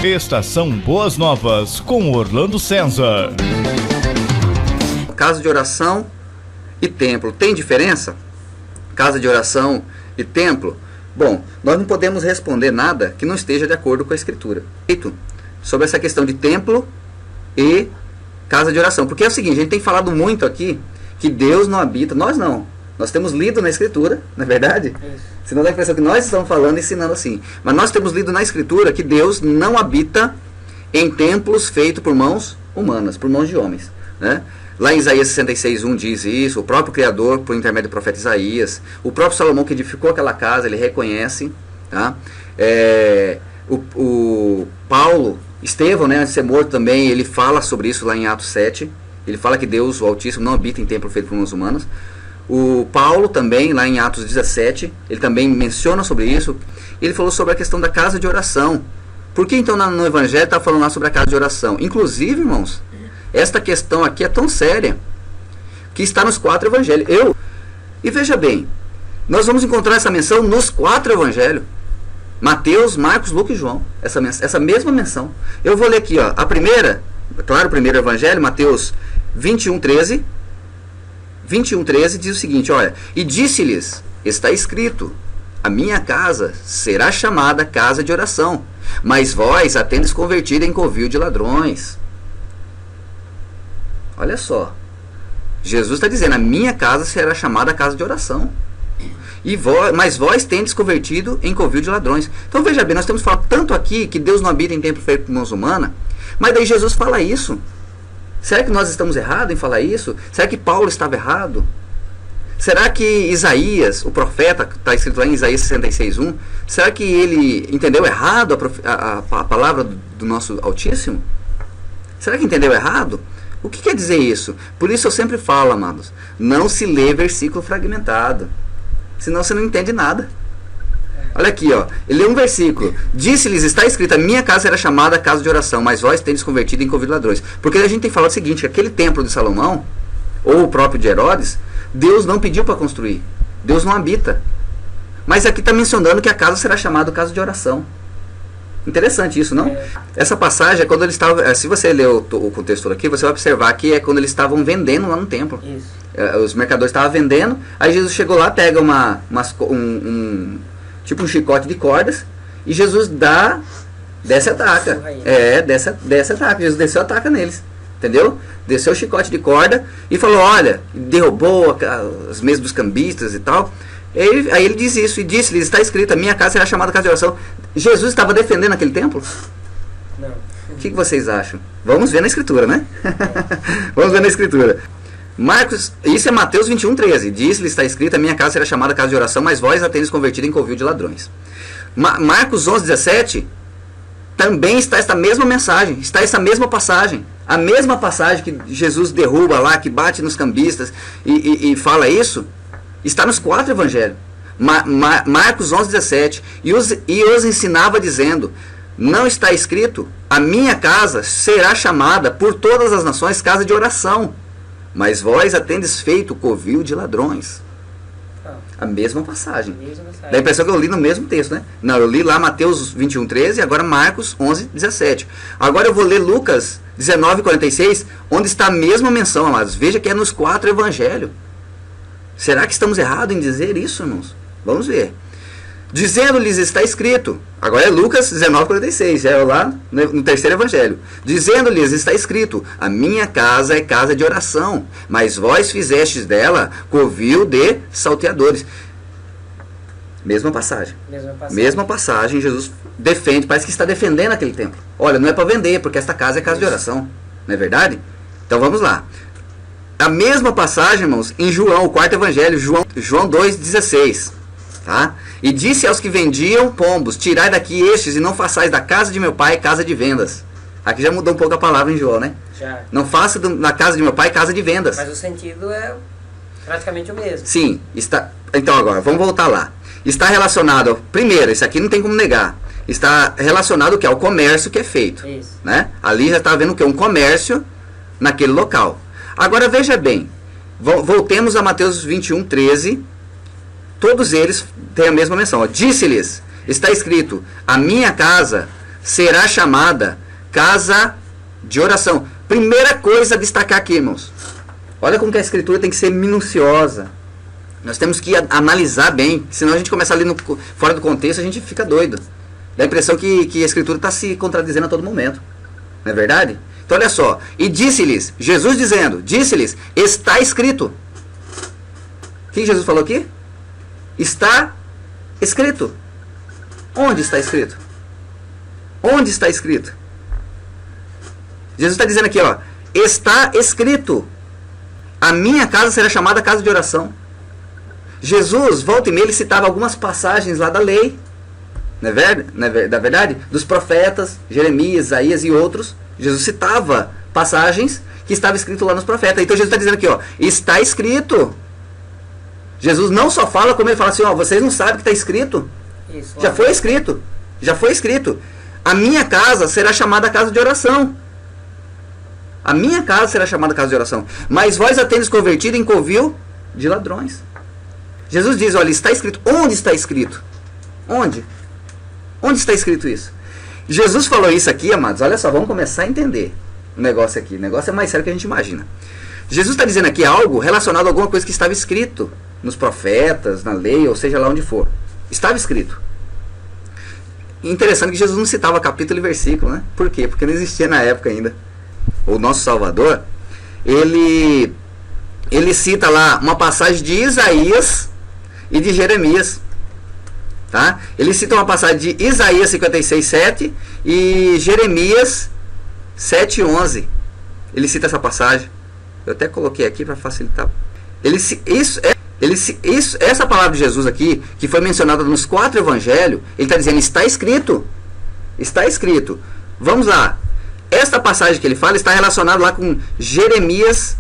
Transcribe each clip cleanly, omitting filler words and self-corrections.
Estação Boas Novas, com Orlando César. Casa de oração e templo, tem diferença? Casa de oração e templo? Bom, nós não podemos responder nada que não esteja de acordo com a Escritura. Sobre essa questão de templo e casa de oração. Porque é o seguinte, a gente tem falado muito aqui que Deus não habita, nós não. Nós temos lido na Escritura, não é verdade? Isso. Senão dá a impressão que nós estamos falando e ensinando assim. Mas nós temos lido na Escritura que Deus não habita em templos feitos por mãos humanas, por mãos de homens, né? Lá em Isaías 66:1 diz isso, o próprio Criador, por intermédio do profeta Isaías, o próprio Salomão que edificou aquela casa, ele reconhece, tá? O Paulo, Estevão, né, antes de ser morto também, ele fala sobre isso lá em Atos 7, ele fala que Deus, o Altíssimo, não habita em templo feito por mãos humanas. O Paulo também, lá em Atos 17, ele também menciona sobre isso, ele falou sobre a questão da casa de oração. Por que então no Evangelho está falando lá sobre a casa de oração? Inclusive, irmãos, esta questão aqui é tão séria que está nos 4 evangelhos. E veja bem, nós vamos encontrar essa menção nos 4 evangelhos. Mateus, Marcos, Lucas e João. Essa mesma menção. Eu vou ler aqui, ó, a primeira, claro, o primeiro evangelho, Mateus 21:13. 21:13 diz o seguinte, olha, e disse-lhes, está escrito, a minha casa será chamada casa de oração, mas vós a tendes convertido em covil de ladrões. Olha só, Jesus está dizendo, a minha casa será chamada casa de oração, mas vós tendes convertido em covil de ladrões. Então veja bem, nós temos falado tanto aqui que Deus não habita em templo feito por mãos humanas, mas daí Jesus fala isso. Será que nós estamos errados em falar isso? Será que Paulo estava errado? Será que Isaías, o profeta, está escrito lá em Isaías 66:1, será que ele entendeu errado a palavra do nosso Altíssimo? Será que entendeu errado? O que quer dizer isso? Por isso eu sempre falo, amados, não se lê versículo fragmentado, senão você não entende nada. Olha aqui, ó, ele lê um versículo, disse-lhes, está escrito, a minha casa era chamada casa de oração, mas vós tendes convertido em covil de ladrões. Porque a gente tem falado o seguinte, aquele templo de Salomão, ou o próprio de Herodes, Deus não pediu para construir, Deus não habita. Mas aqui está mencionando que a casa será chamada casa de oração. Interessante isso, não? Essa passagem é quando eles estavam, se você ler o contexto aqui, você vai observar que é quando eles estavam vendendo lá no templo. Isso. Os mercadores estavam vendendo, aí Jesus chegou lá, pega tipo um chicote de cordas, e Jesus desce e ataca. Desce e ataca. Jesus desceu e ataca neles. Entendeu? Desceu o chicote de corda e falou, olha, derrubou as mesas dos cambistas e tal. Aí ele diz isso, e disse-lhes, está escrito, a minha casa será chamada casa de oração. Jesus estava defendendo aquele templo? Não. O que vocês acham? Vamos ver na Escritura, né? Vamos ver na Escritura. Marcos, isso é Mateus 21:13. Diz-lhe, está escrito, a minha casa será chamada casa de oração, mas vós a tendes convertido em covil de ladrões. Marcos 11:17, também está esta mesma mensagem, está essa mesma passagem. A mesma passagem que Jesus derruba lá, que bate nos cambistas e fala isso, está nos 4 evangelhos. Marcos 11:17, e os ensinava dizendo, não está escrito, a minha casa será chamada por todas as nações casa de oração, mas vós a tendes feito covil de ladrões. A mesma passagem. Dá a impressão que eu li no mesmo texto, né? Não, eu li lá Mateus 21:13 e agora Marcos 11:17. Agora eu vou ler Lucas 19:46, onde está a mesma menção, amados. Veja que é nos 4 evangelhos. Será que estamos errados em dizer isso, irmãos? Vamos ver. Dizendo-lhes, está escrito. Agora é Lucas 19:46, é lá no 3º evangelho. Dizendo-lhes, está escrito, a minha casa é casa de oração, mas vós fizestes dela covil de salteadores. Mesma passagem. Mesma passagem, Jesus defende, parece que está defendendo aquele templo. Olha, não é para vender, porque esta casa é casa de oração. Não é verdade? Então vamos lá. A mesma passagem, irmãos, em João, o 4º evangelho, João 2:16. Tá? E disse aos que vendiam pombos, tirai daqui estes e não façais da casa de meu pai casa de vendas. Aqui já mudou um pouco a palavra em João, né? Já. Não faça na casa de meu pai casa de vendas. Mas o sentido é praticamente o mesmo. Sim. Então agora, vamos voltar lá. Está relacionado, primeiro, isso aqui não tem como negar. Está relacionado ao que? Ao comércio que é feito. Isso. Né? Ali já está vendo o que? Um comércio naquele local. Agora veja bem, voltemos a Mateus 21:13. Todos eles têm a mesma menção. Disse-lhes, está escrito, a minha casa será chamada casa de oração. Primeira coisa a destacar aqui, irmãos. Olha como que a escritura tem que ser minuciosa. Nós temos que analisar bem, senão a gente começa ali fora do contexto, a gente fica doido. Dá a impressão que a escritura está se contradizendo a todo momento. Não é verdade? Então olha só. E disse-lhes, Jesus dizendo, disse-lhes, está escrito. O que Jesus falou aqui? Está escrito. Onde está escrito? Onde está escrito? Jesus está dizendo aqui, ó, está escrito. A minha casa será chamada casa de oração. Jesus, volta e meia, ele citava algumas passagens lá da lei. Não é verdade? Dos profetas, Jeremias, Isaías e outros. Jesus citava passagens que estavam escritas lá nos profetas. Então Jesus está dizendo aqui, ó, está escrito. Jesus não só fala, como ele fala assim, ó, vocês não sabem o que está escrito. Isso, já foi escrito. Já foi escrito. A minha casa será chamada casa de oração. A minha casa será chamada casa de oração. Mas vós a tendes convertido em covil de ladrões. Jesus diz, olha, está escrito. Onde está escrito? Onde? Onde está escrito isso? Jesus falou isso aqui, amados. Olha só, vamos começar a entender o negócio aqui. O negócio é mais sério que a gente imagina. Jesus está dizendo aqui algo relacionado a alguma coisa que estava escrito nos profetas, na lei, ou seja lá onde for. Estava escrito. Interessante que Jesus não citava capítulo e versículo, né? Por quê? Porque não existia na época ainda. O nosso Salvador, ele cita lá uma passagem de Isaías e de Jeremias. Tá? Ele cita uma passagem de Isaías 56:7 e Jeremias 7:11. Ele cita essa passagem. Eu até coloquei aqui para facilitar. Essa palavra de Jesus aqui, que foi mencionada nos 4 evangelhos, ele está dizendo, está escrito. Está escrito. Vamos lá. Esta passagem que ele fala está relacionada lá com Jeremias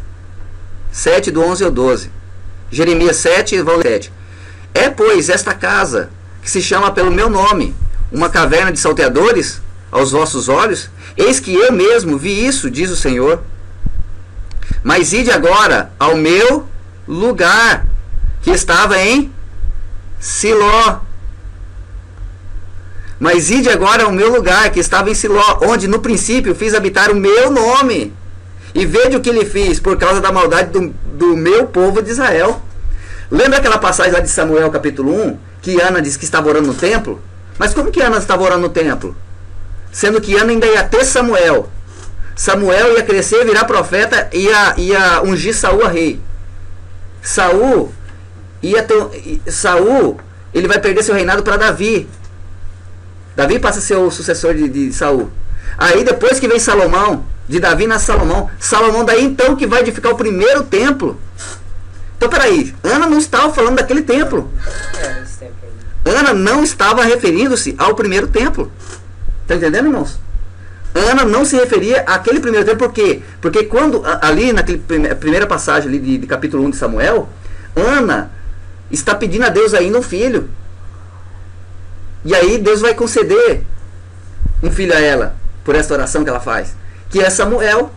7, do 11 ao 12. Jeremias 7, 7. É, pois, esta casa, que se chama pelo meu nome, uma caverna de salteadores aos vossos olhos, eis que eu mesmo vi isso, diz o Senhor. Mas ide agora ao meu lugar, que estava em Siló. Mas ide agora ao meu lugar, que estava em Siló, onde no princípio fiz habitar o meu nome. E vede o que lhe fiz, por causa da maldade do meu povo de Israel. Lembra aquela passagem lá de Samuel, capítulo 1, que Ana disse que estava orando no templo? Mas como que Ana estava orando no templo? Sendo que Ana ainda ia ter Samuel. Samuel ia crescer, virar profeta, ia ungir Saul a rei. Saul, ele vai perder seu reinado para Davi. Davi passa a ser o sucessor de Saul. Aí depois que vem Salomão, de Davi nasce Salomão. Salomão daí então que vai edificar o primeiro templo. Então peraí, Ana não estava falando daquele templo. Ana não estava referindo-se ao primeiro templo. Está entendendo, irmãos? Ana não se referia àquele primeiro templo, por quê? Porque quando, ali naquela primeira passagem ali de capítulo 1 de Samuel, Ana está pedindo a Deus ainda um filho. E aí Deus vai conceder um filho a ela, por essa oração que ela faz, que é Samuel.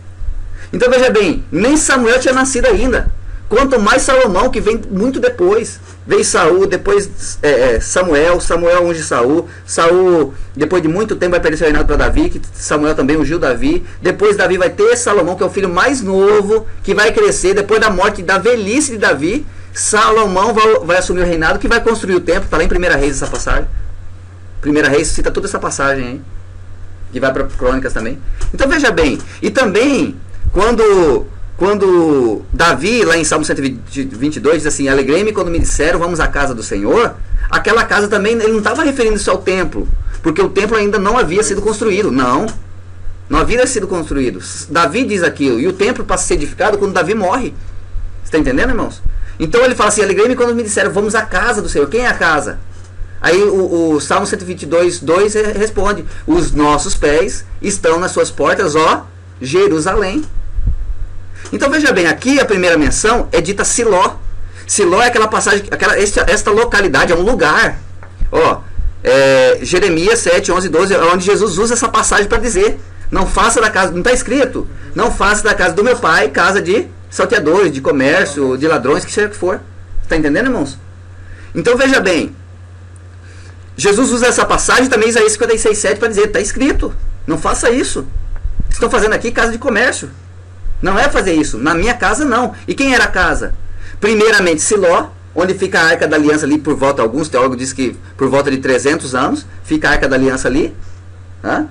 Então veja bem, nem Samuel tinha nascido ainda. Quanto mais Salomão, que vem muito depois. Veio Saul, depois Samuel unge Saul. Saul, depois de muito tempo, vai perder seu reinado para Davi, que Samuel também ungiu Davi. Depois Davi vai ter Salomão, que é o filho mais novo, que vai crescer. Depois da morte, da velhice de Davi, Salomão vai assumir o reinado, que vai construir o templo. Está lá em 1 Reis essa passagem. 1 Reis cita toda essa passagem aí. Que vai para Crônicas também. Então veja bem, e também, quando Davi, lá em Salmo 122, diz assim, alegrei-me quando me disseram, vamos à casa do Senhor, aquela casa também, ele não estava referindo-se ao templo, porque o templo ainda não havia sido construído, não havia sido construído. Davi diz aquilo, e o templo passa a ser edificado quando Davi morre. Você está entendendo, irmãos? Então ele fala assim, alegrei-me quando me disseram, vamos à casa do Senhor. Quem é a casa? Aí o Salmo 122, 2 responde, os nossos pés estão nas suas portas, ó, Jerusalém. Então veja bem, aqui a primeira menção é dita Siló. Siló é aquela passagem, esta localidade, é um lugar. Ó, Jeremias 7, 11, 12, é onde Jesus usa essa passagem para dizer, não faça da casa, não está escrito, não faça da casa do meu pai casa de salteadores, de comércio, de ladrões, que seja que for. Está entendendo, irmãos? Então veja bem, Jesus usa essa passagem também, Isaías 56:7, para dizer, está escrito, não faça isso. Estão fazendo aqui casa de comércio. Não é fazer isso. Na minha casa, não. E quem era a casa? Primeiramente, Siló, onde fica a Arca da Aliança ali por volta, alguns teólogos dizem que por volta de 300 anos, fica a Arca da Aliança ali. Tá?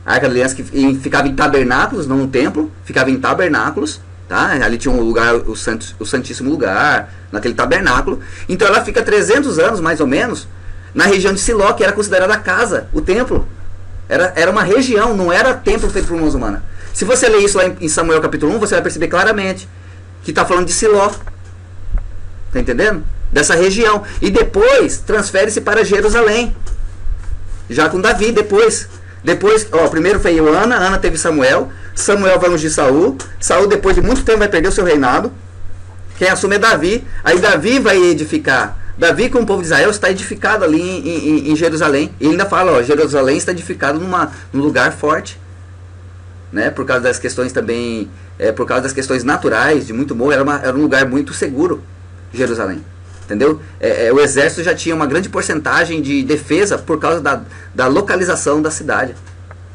A Arca da Aliança que ficava em tabernáculos, não no templo, ficava em tabernáculos. Tá? Ali tinha um lugar, o Santíssimo Lugar, naquele tabernáculo. Então ela fica 300 anos, mais ou menos, na região de Siló, que era considerada a casa, o templo. Era uma região, não era templo feito por mãos humanas. Se você ler isso lá em Samuel capítulo 1, você vai perceber claramente que está falando de Siló. Está entendendo? Dessa região. E depois transfere-se para Jerusalém. Já com Davi, depois, primeiro foi Ana, Ana teve Samuel, Samuel vai ungir Saul, Saul depois de muito tempo vai perder o seu reinado, quem assume é Davi, aí Davi vai edificar, Davi com o povo de Israel está edificado ali em Jerusalém, e ainda fala, Jerusalém está edificado num lugar forte, né, por causa das questões também, por causa das questões naturais, de muito bom, era um lugar muito seguro, Jerusalém. Entendeu? O exército já tinha uma grande porcentagem de defesa por causa da localização da cidade.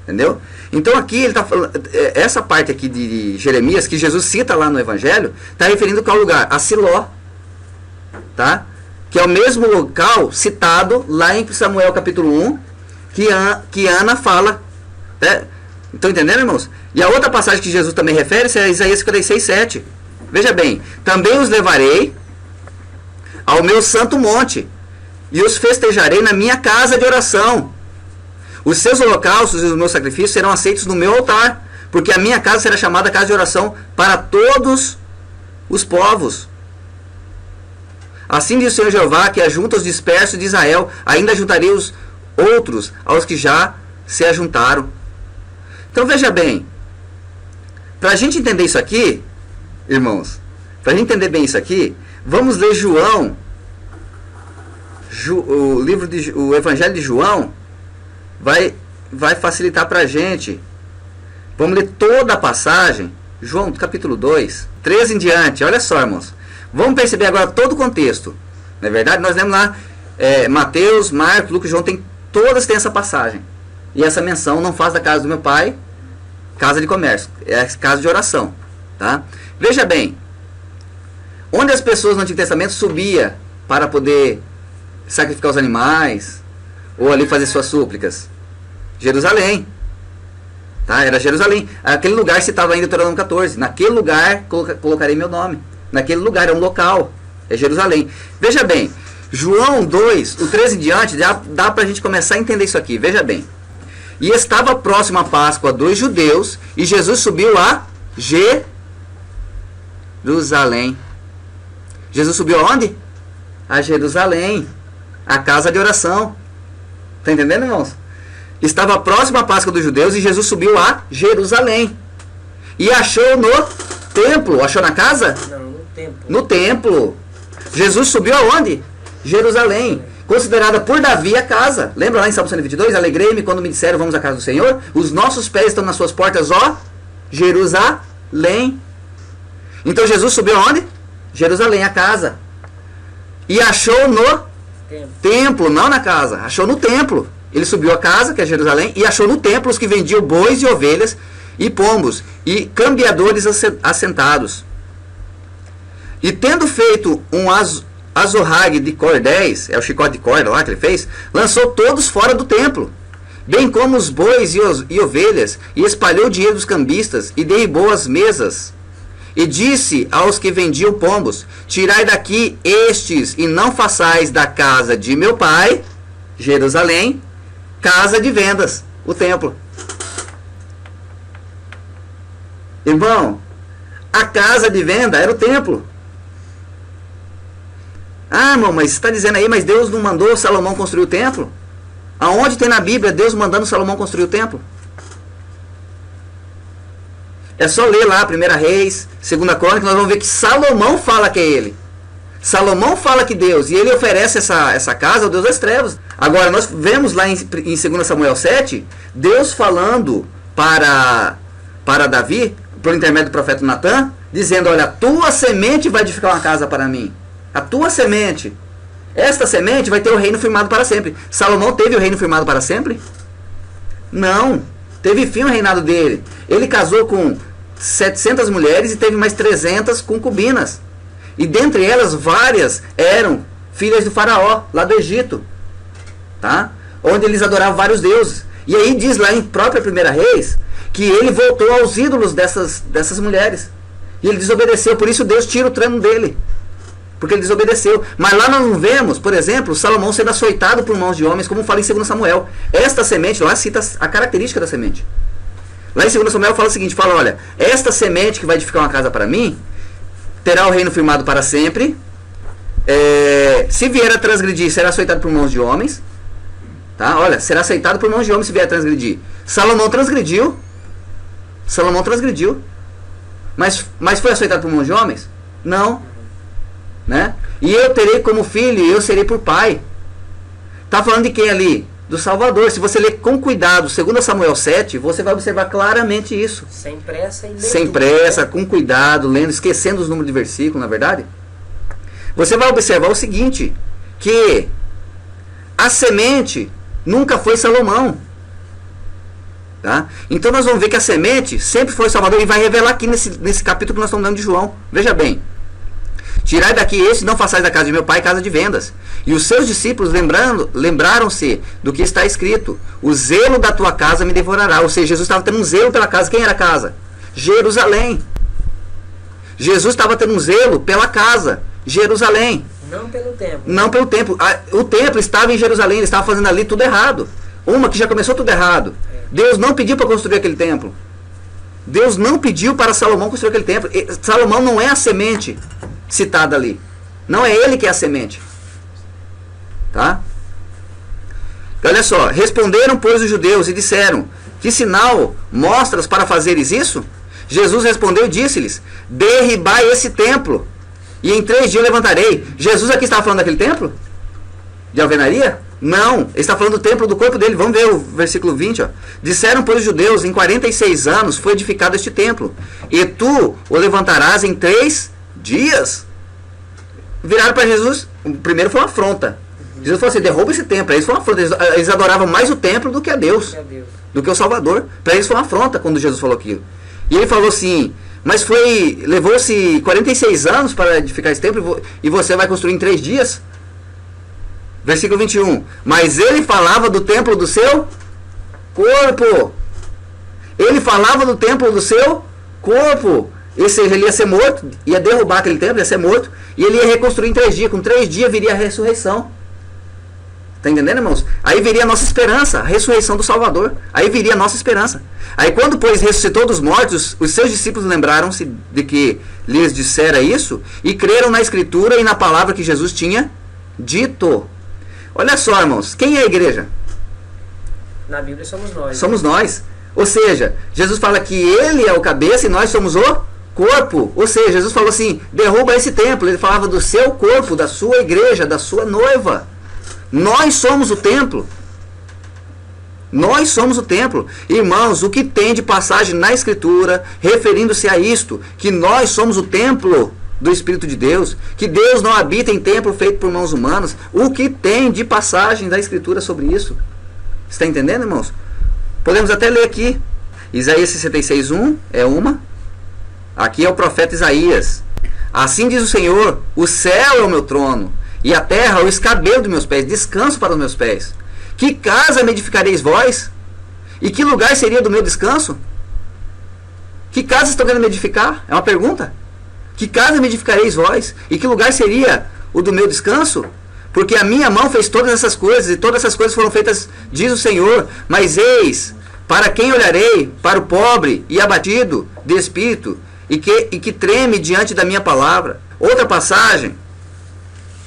Entendeu? Então aqui ele está falando, essa parte aqui de Jeremias, que Jesus cita lá no Evangelho, está referindo qual lugar? A Siló. Tá? Que é o mesmo local citado lá em Samuel capítulo 1, que Ana fala. Né? Estão entendendo, irmãos? E a outra passagem que Jesus também refere-se é Isaías 56:7. Veja bem, também os levarei ao meu santo monte, e os festejarei na minha casa de oração. Os seus holocaustos e os meus sacrifícios serão aceitos no meu altar, porque a minha casa será chamada casa de oração para todos os povos. Assim diz o Senhor Jeová, que ajunta os dispersos de Israel, ainda juntarei os outros aos que já se ajuntaram. Então veja bem, para a gente entender isso aqui, irmãos, para a gente entender bem isso aqui, vamos ler João, o Evangelho de João vai facilitar para a gente. Vamos ler toda a passagem, João capítulo 2, 13 em diante, olha só, irmãos. Vamos perceber agora todo o contexto. Não é verdade? Nós lemos lá, Mateus, Marcos, Lucas e João, todas têm essa passagem. E essa menção, não faz da casa do meu pai casa de comércio, é casa de oração. Tá? Veja bem, onde as pessoas no Antigo Testamento subiam para poder sacrificar os animais, ou ali fazer suas súplicas? Jerusalém. Tá? Era Jerusalém. Aquele lugar citado ainda em Deuteronômio 14. Naquele lugar colocarei meu nome. Naquele lugar, é um local. É Jerusalém. Veja bem, João 2, o 13 em diante, dá para a gente começar a entender isso aqui. Veja bem. E estava próxima a Páscoa dos judeus, e Jesus subiu a Jerusalém. Jesus subiu aonde? A Jerusalém, a casa de oração. Está entendendo, irmãos? Estava próximo à Páscoa dos judeus e Jesus subiu a Jerusalém. E achou no templo. Achou na casa? Não, no templo. No templo. Jesus subiu aonde? Jerusalém. Considerada por Davi a casa. Lembra lá em Salmo 122? Alegrei-me quando me disseram, vamos à casa do Senhor. Os nossos pés estão nas suas portas, ó Jerusalém. Então Jesus subiu aonde? Jerusalém, a casa. E achou no templo, não na casa. Achou no templo. Ele subiu a casa, que é Jerusalém, e achou no templo os que vendiam bois e ovelhas e pombos e cambiadores assentados. E tendo feito um azorrague de cordéis, é o chicote de corda lá que ele fez, lançou todos fora do templo, bem como os bois e ovelhas, e espalhou o dinheiro dos cambistas, e derribou as mesas. E disse aos que vendiam pombos: tirai daqui estes, e não façais da casa de meu pai, Jerusalém, casa de vendas, o templo. Irmão, a casa de venda era o templo. Ah, irmão, mas você está dizendo aí, mas Deus não mandou Salomão construir o templo? Aonde tem na Bíblia Deus mandando Salomão construir o templo? É só ler lá 1 Reis, 2 Crônica, nós vamos ver que Salomão fala que é ele. Salomão fala que Deus, e ele oferece essa casa ao Deus das trevas. Agora, nós vemos lá em 2 Samuel 7, Deus falando para Davi, por intermédio do profeta Natã, dizendo: olha, a tua semente vai edificar uma casa para mim. A tua semente. Esta semente vai ter o reino firmado para sempre. Salomão teve o reino firmado para sempre? Não. Teve fim o reinado dele. Ele casou com 700 mulheres e teve mais 300 concubinas. E dentre elas, várias eram filhas do faraó, lá do Egito. Tá? Onde eles adoravam vários deuses. E aí diz lá em própria 1 Reis, que ele voltou aos ídolos dessas mulheres. E ele desobedeceu, por isso Deus tira o trono dele. Porque ele desobedeceu. Mas lá nós não vemos, por exemplo, Salomão sendo açoitado por mãos de homens, como fala em 2 Samuel. Esta semente, lá cita a característica da semente. Lá em 2 Samuel fala o seguinte, fala, olha, esta semente que vai edificar uma casa para mim, terá o reino firmado para sempre. Se vier a transgredir, será açoitado por mãos de homens. Tá? Olha, será aceitado por mãos de homens se vier a transgredir. Salomão transgrediu. Mas foi açoitado por mãos de homens? Não. Né? E eu terei como filho e eu serei por pai. Está falando de quem ali? Do Salvador. Se você ler com cuidado 2 Samuel 7, você vai observar claramente isso. Sem pressa e lendo. Sem pressa, com cuidado, lendo, esquecendo os números de versículo, na verdade. Você vai observar o seguinte, que a semente nunca foi Salomão. Tá? Então nós vamos ver que a semente sempre foi Salvador e vai revelar aqui nesse capítulo que nós estamos dando de João. Veja bem. Tirai daqui esse, não façais da casa de meu pai casa de vendas. E os seus discípulos lembraram-se do que está escrito. O zelo da tua casa me devorará. Ou seja, Jesus estava tendo um zelo pela casa. Quem era a casa? Jerusalém. Jesus estava tendo um zelo pela casa. Jerusalém. Não pelo templo. Não pelo templo. O templo estava em Jerusalém. Ele estava fazendo ali tudo errado. Uma que já começou tudo errado. Deus não pediu para construir aquele templo. Deus não pediu para Salomão construir aquele templo. Salomão não é a semente citada ali. Não é ele que é a semente. Tá? Olha só. Responderam, pois, os judeus e disseram, que sinal mostras para fazeres isso? Jesus respondeu e disse-lhes, derribai esse templo, e em 3 dias eu levantarei. Jesus aqui estava falando daquele templo? De alvenaria? Não, ele está falando do templo do corpo dele. Vamos ver o versículo 20. Ó. Disseram, pois, os judeus, em 46 anos foi edificado este templo, e tu o levantarás em 3 dias. Viraram para Jesus. O primeiro foi uma afronta. Jesus falou assim, derruba esse templo. Isso foi uma afronta. Eles adoravam mais o templo do que a Deus, do que o Salvador. Para eles foi uma afronta quando Jesus falou aquilo. E ele falou assim, mas levou-se 46 anos para edificar esse templo, e você vai construir em 3 dias? Versículo 21. Mas ele falava do templo do seu corpo. Ele falava do templo do seu corpo. Ou seja, ele ia ser morto, ia derrubar aquele templo, ia ser morto, e ele ia reconstruir em 3 dias. Com 3 dias viria a ressurreição. Está entendendo, irmãos? Aí viria a nossa esperança, a ressurreição do Salvador. Aí viria a nossa esperança. Aí quando, pois, ressuscitou dos mortos, os seus discípulos lembraram-se de que lhes dissera isso, e creram na Escritura e na palavra que Jesus tinha dito. Olha só, irmãos, quem é a igreja? Na Bíblia somos nós. Somos nós. Ou seja, Jesus fala que ele é o cabeça e nós somos o corpo. Ou seja, Jesus falou assim, derruba esse templo. Ele falava do seu corpo, da sua igreja, da sua noiva. Nós somos o templo. Nós somos o templo. Irmãos, o que tem de passagem na Escritura, referindo-se a isto, que nós somos o templo do Espírito de Deus, que Deus não habita em templo feito por mãos humanas. O que tem de passagem da Escritura sobre isso? Está entendendo, irmãos? Podemos até ler aqui. Isaías 66:1 é uma. Aqui é o profeta Isaías. Assim diz o Senhor, o céu é o meu trono, e a terra o escabelo dos meus pés, descanso para os meus pés. Que casa me edificareis vós? E que lugar seria do meu descanso? Que casa estão querendo me edificar? É uma pergunta. Que casa me edificareis vós? E que lugar seria o do meu descanso? Porque a minha mão fez todas essas coisas, e todas essas coisas foram feitas, diz o Senhor. Mas eis, para quem olharei? Para o pobre e abatido de espírito, e que treme diante da minha palavra. Outra passagem,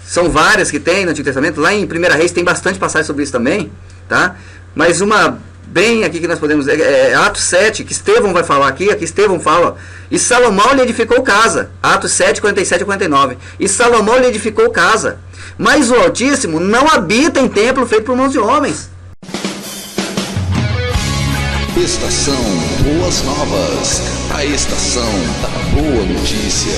são várias que tem no Antigo Testamento, lá em 1 Reis tem bastante passagem sobre isso também, tá? Mas uma bem aqui que nós podemos é Atos 7, que Estevão vai falar aqui Estevão fala, e Salomão lhe edificou casa, Atos 7, 47 e 49, e Salomão lhe edificou casa, mas o Altíssimo não habita em templo feito por mãos de homens. Estação Boas Novas, a estação da boa notícia.